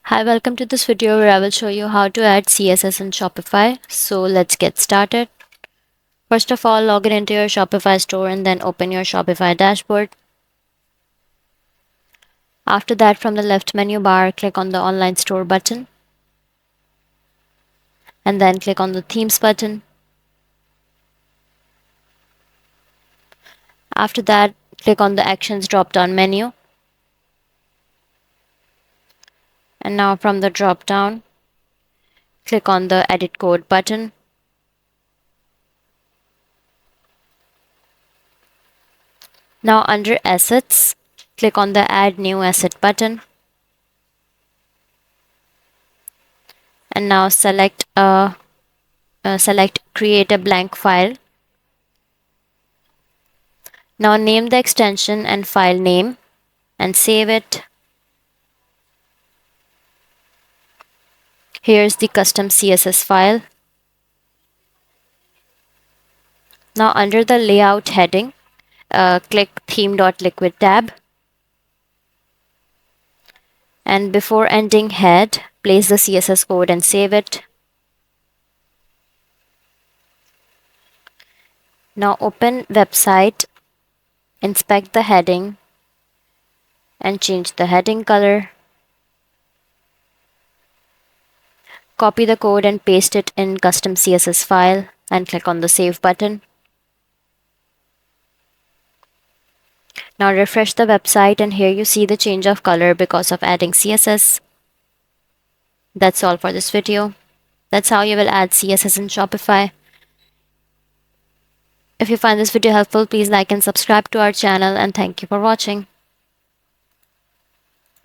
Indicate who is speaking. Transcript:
Speaker 1: Hi, welcome to this video where I will show you how to add CSS in Shopify. So let's get started. First of all, log in into your Shopify store and then open your Shopify dashboard. After that, from the left menu bar, click on the online store button and then click on the themes button. After that, click on the actions drop down menu. And now from the drop down, click on the edit code button. Now under assets, click on the add new asset button. And now select create a blank file. Now name the extension and file name and save it. Here's the custom CSS file. Now under the layout heading, click theme.liquid tab. And before ending head, place the CSS code and save it. Now open website, inspect the heading and change the heading color. Copy the code and paste it in custom CSS file and click on the save button. Now refresh the website and here you see the change of color because of adding CSS. That's all for this video. That's how you will add CSS in Shopify. If you find this video helpful, please like and subscribe to our channel and thank you for watching.